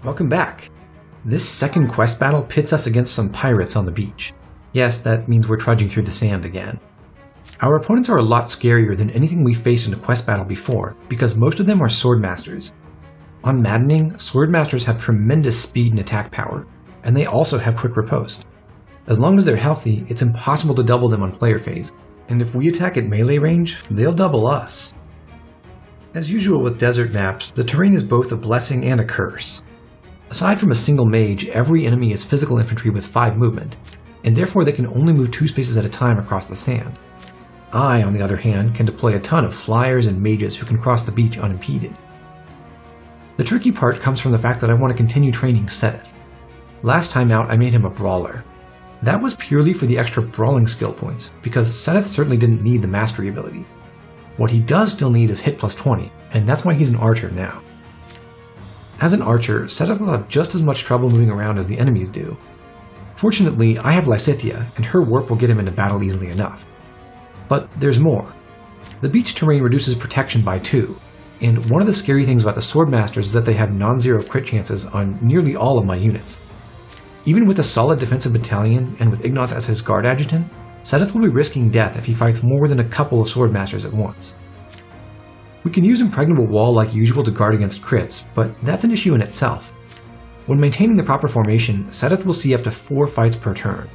Welcome back! This second quest battle pits us against some pirates on the beach. Yes, that means we're trudging through the sand again. Our opponents are a lot scarier than anything we faced in a quest battle before, because most of them are swordmasters. On Maddening, swordmasters have tremendous speed and attack power, and they also have quick riposte. As long as they're healthy, it's impossible to double them on player phase, and if we attack at melee range, they'll double us. As usual with desert maps, the terrain is both a blessing and a curse. Aside from a single mage, every enemy is physical infantry with 5 movement, and therefore they can only move 2 spaces at a time across the sand. I, on the other hand, can deploy a ton of flyers and mages who can cross the beach unimpeded. The tricky part comes from the fact that I want to continue training Seth. Last time out I made him a brawler. That was purely for the extra brawling skill points, because Seth certainly didn't need the mastery ability. What he does still need is hit plus 20, and that's why he's an archer now. As an archer, Seth will have just as much trouble moving around as the enemies do. Fortunately, I have Lysithea, and her warp will get him into battle easily enough. But there's more. The beach terrain reduces protection by 2, and one of the scary things about the swordmasters is that they have non-zero crit chances on nearly all of my units. Even with a solid defensive battalion, and with Ignatz as his guard adjutant, Seth will be risking death if he fights more than a couple of swordmasters at once. We can use Impregnable Wall like usual to guard against crits, but that's an issue in itself. When maintaining the proper formation, Seth will see up to 4 fights per turn.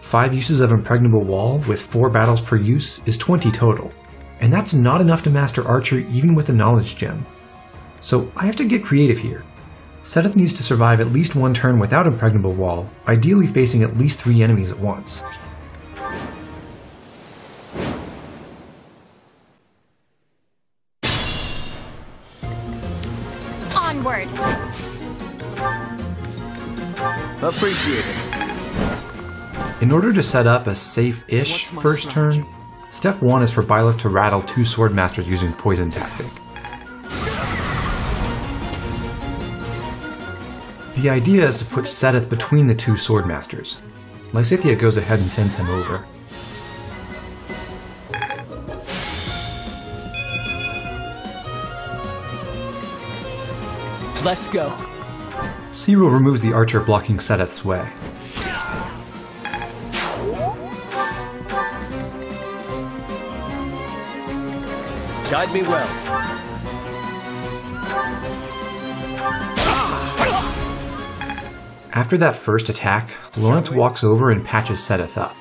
5 uses of Impregnable Wall with 4 battles per use is 20 total, and that's not enough to master Archer even with the Knowledge Gem. So I have to get creative here. Seth needs to survive at least 1 turn without Impregnable Wall, ideally facing at least 3 enemies at once. Onward! Appreciate it. In order to set up a safe-ish first turn, step 1 is for Byleth to rattle 2 swordmasters using Poison Tactic. The idea is to put Seth between the 2 swordmasters. Lysithea goes ahead and sends him over. Let's go. Cyril removes the archer blocking Seth's way. Guide me well. After that first attack, Lawrence walks over and patches Seth up.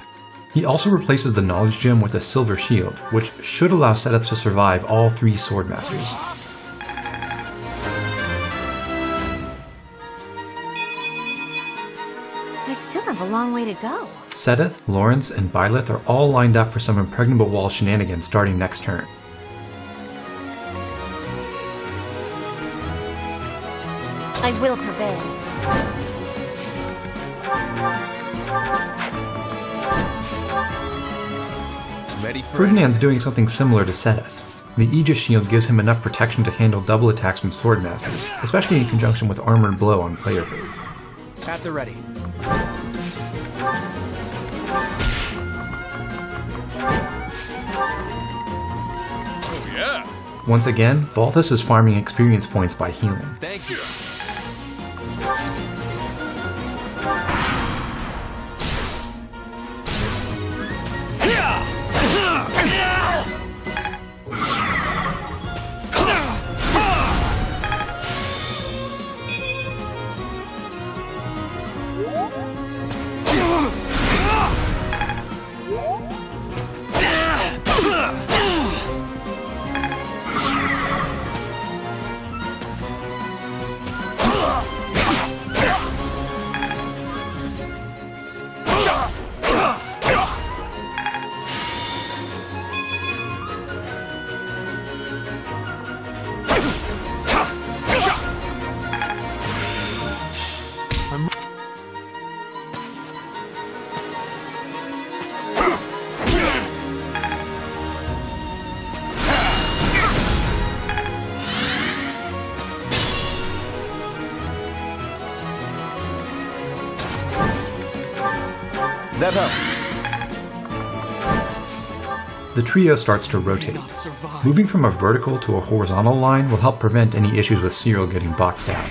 He also replaces the Knowledge Gem with a Silver Shield, which should allow Seth to survive all 3 swordmasters. I still have a long way to go. Seth, Lawrence, and Byleth are all lined up for some Impregnable Wall shenanigans starting next turn. I will prevail. Ready for Ferdinand's doing something similar to Seth. The Aegis Shield gives him enough protection to handle double attacks from swordmasters, especially in conjunction with Armored Blow on player phase. At the ready. Oh yeah. Once again, Balthus is farming experience points by healing. Thank you. That helps. The trio starts to rotate. Moving from a vertical to a horizontal line will help prevent any issues with Cyril getting boxed out.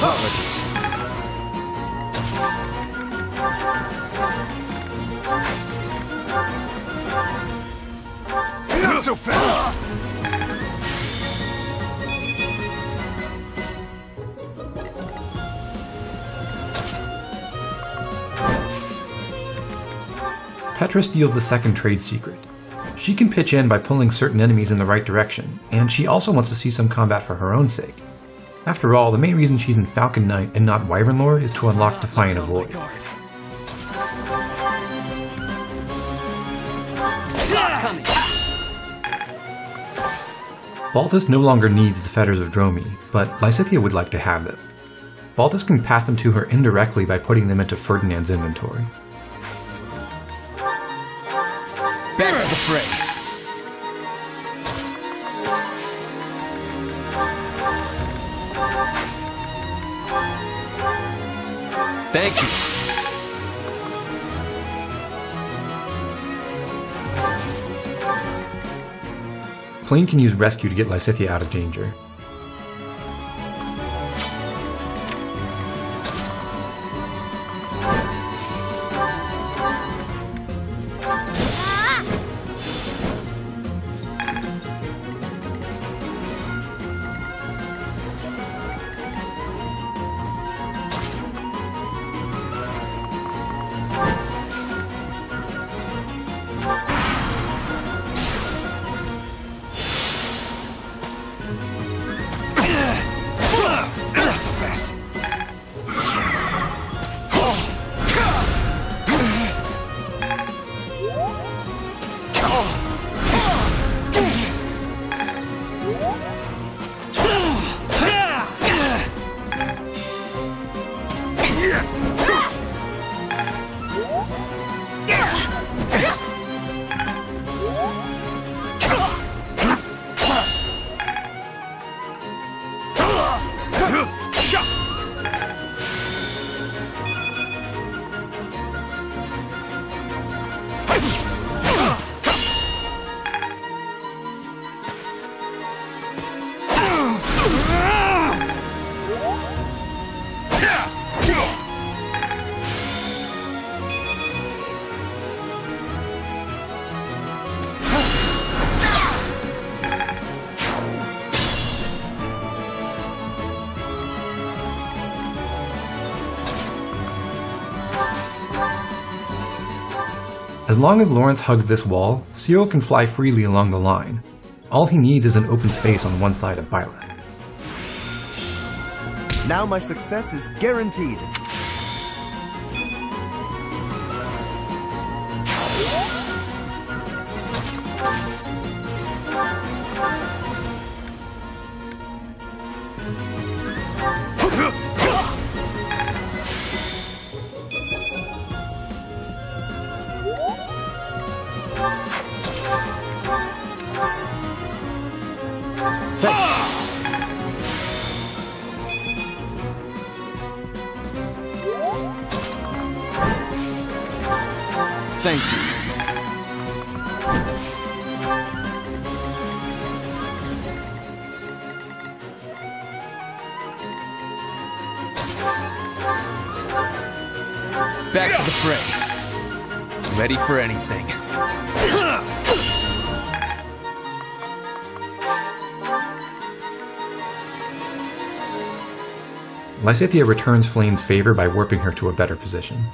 Apologies. Not so fast! Petra steals the second trade secret. She can pitch in by pulling certain enemies in the right direction, and she also wants to see some combat for her own sake. After all, the main reason she's in Falcon Knight and not Wyvern Lord is to unlock Defiant of Void. Balthus no longer needs the Fetters of Dromi, but Lysithea would like to have them. Balthus can pass them to her indirectly by putting them into Ferdinand's inventory. Back to the fray. Thank you. Flame can use Rescue to get Lysithea out of danger. So fast. As long as Lawrence hugs this wall, Cyril can fly freely along the line. All he needs is an open space on one side of Byleth. Now my success is guaranteed. Thank you. Back to the fray. Ready for anything. Lysithea returns Flame's favor by warping her to a better position.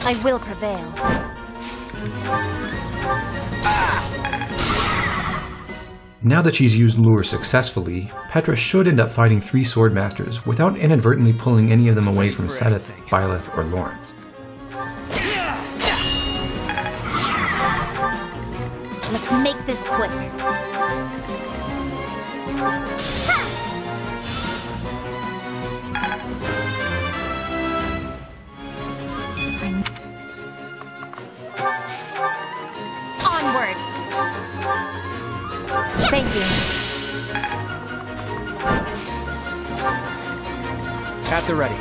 I will prevail. Now that she's used Lure successfully, Petra should end up fighting 3 swordmasters without inadvertently pulling any of them away from Seteth, Byleth, or Lawrence. Let's make this quick. Onward. Thank you. At the ready.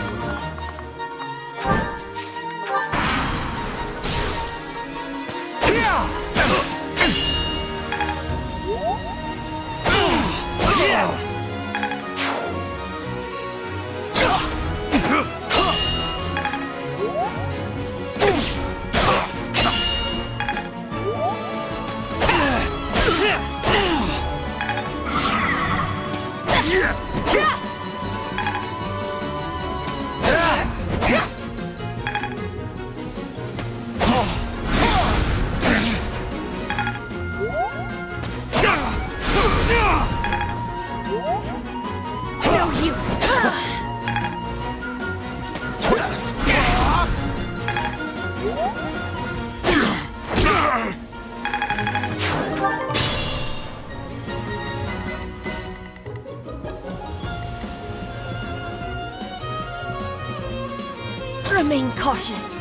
Remain cautious.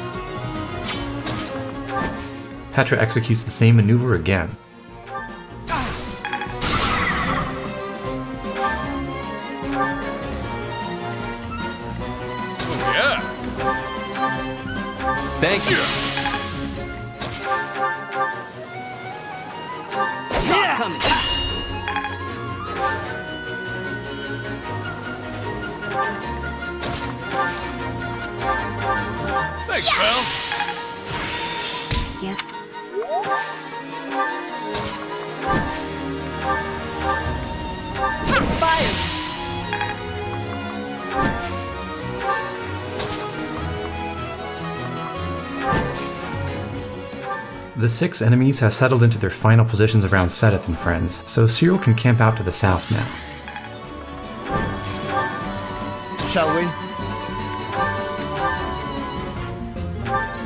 Petra executes the same maneuver again. Yeah. Thank you. Saw it coming. Thanks, pal. Yes. Inspired. The 6 enemies have settled into their final positions around Sedith and friends, so Cyril can camp out to the south now. Shall we?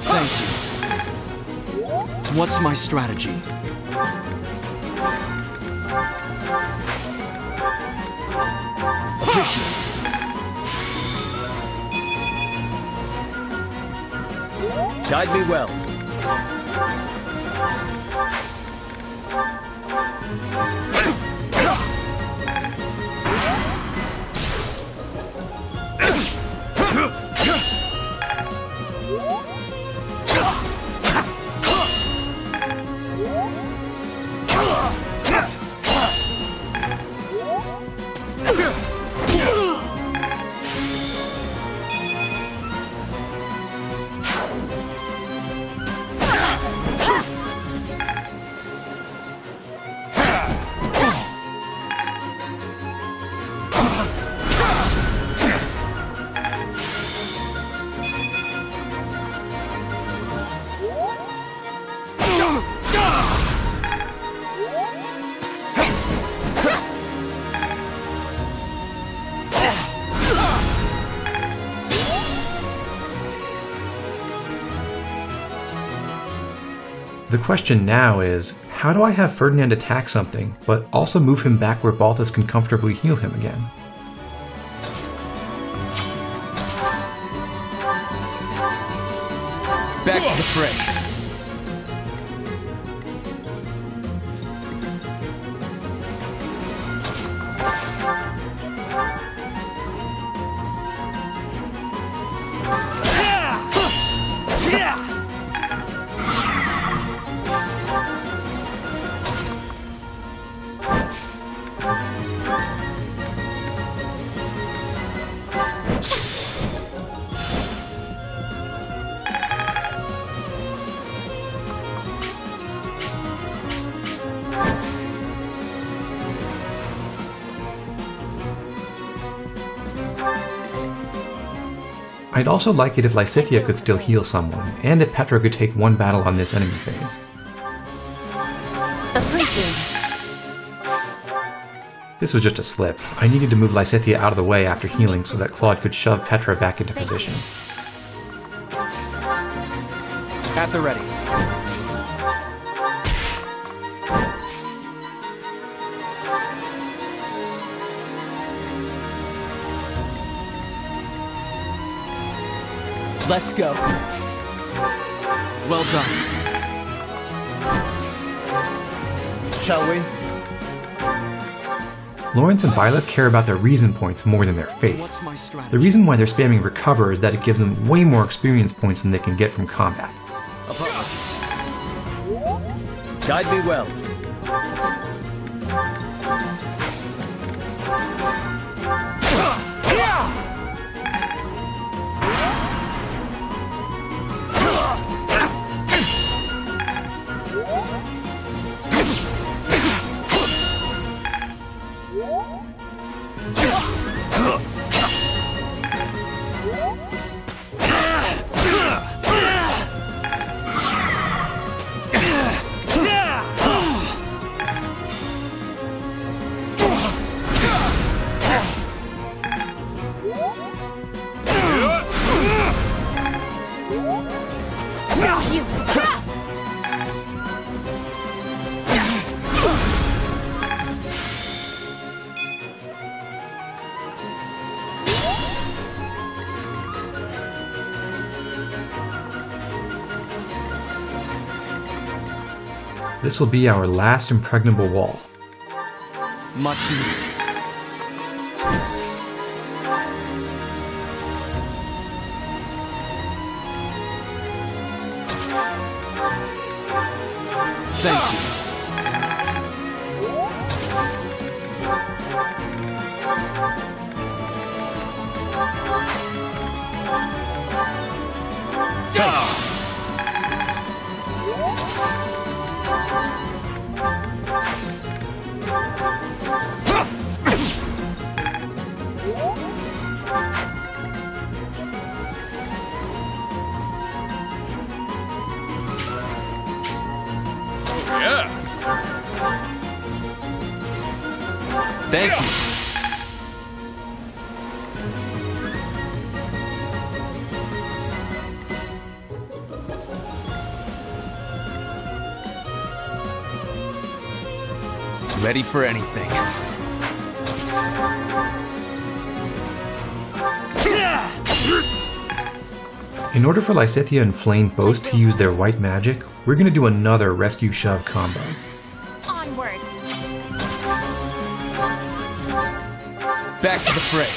Thank you. What's my strategy? Appreciate it. Guide me well. The question now is, how do I have Ferdinand attack something, but also move him back where Balthus can comfortably heal him again? Back to the fray. I'd also like it if Lysithea could still heal someone, and if Petra could take one battle on this enemy phase. Appreciate. This was just a slip. I needed to move Lysithea out of the way after healing so that Claude could shove Petra back into position. At the ready. Let's go. Well done. Shall we? Lawrence and Byleth care about their reason points more than their faith. What's my strategy? The reason why they're spamming recover is that it gives them way more experience points than they can get from combat. Apologies. Guide me well. No use! This will be our last impregnable wall. Much needed. Thank you. Thank you. Ready for anything. In order for Lysithea and Flame both to use their white magic, we're going to do another rescue shove combo. Onward! Back to the fray.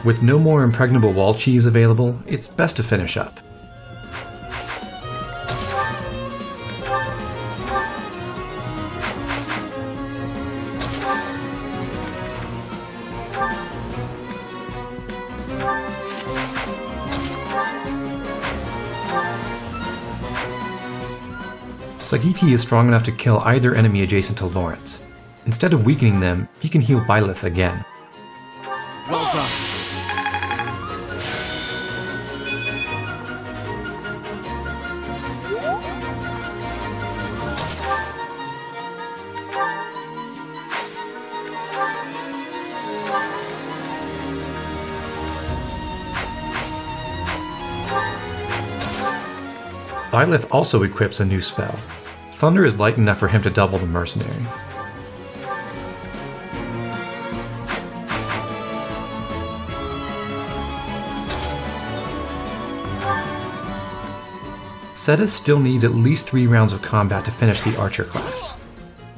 With no more impregnable wall cheese available, it's best to finish up. Sagiti is strong enough to kill either enemy adjacent to Lawrence. Instead of weakening them, he can heal Byleth again. Well done. Byleth also equips a new spell. Thunder is light enough for him to double the mercenary. Seteth still needs at least 3 rounds of combat to finish the archer class.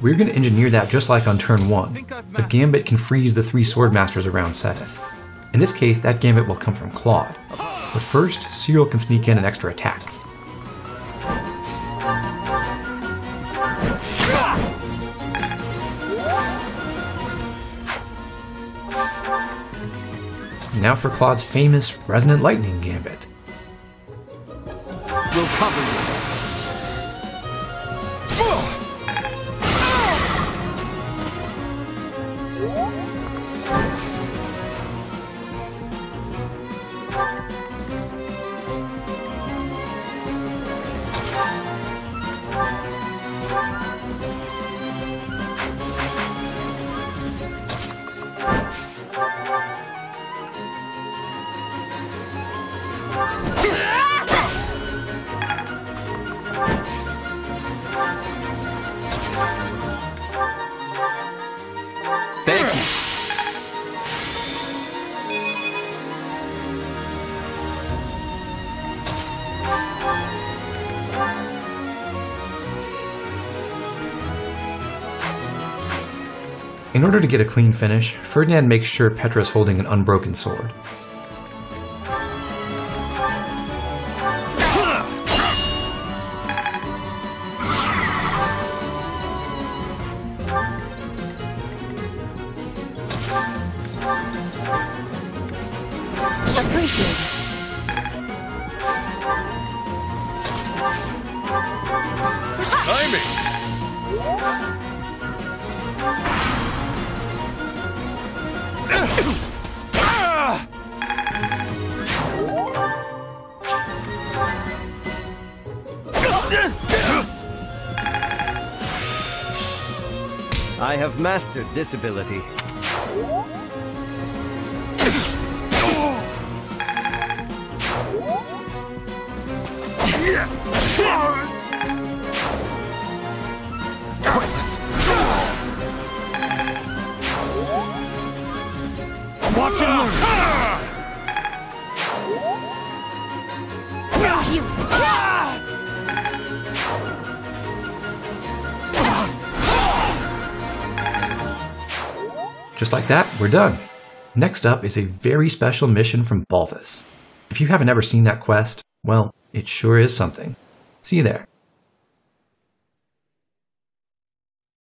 We're going to engineer that just like on turn 1. A gambit can freeze the 3 swordmasters around Seth. In this case, that gambit will come from Claude. But first, Cyril can sneak in an extra attack. Now for Claude's famous Resonant Lightning Gambit. We'll cover you. Thank you. In order to get a clean finish, Ferdinand makes sure Petra is holding an unbroken sword. Appreciate it. Timing. I have mastered this ability. Watch and learn. No use. Just like that, we're done. Next up is a very special mission from Balthus. If you haven't ever seen that quest, well, it sure is something. See you there.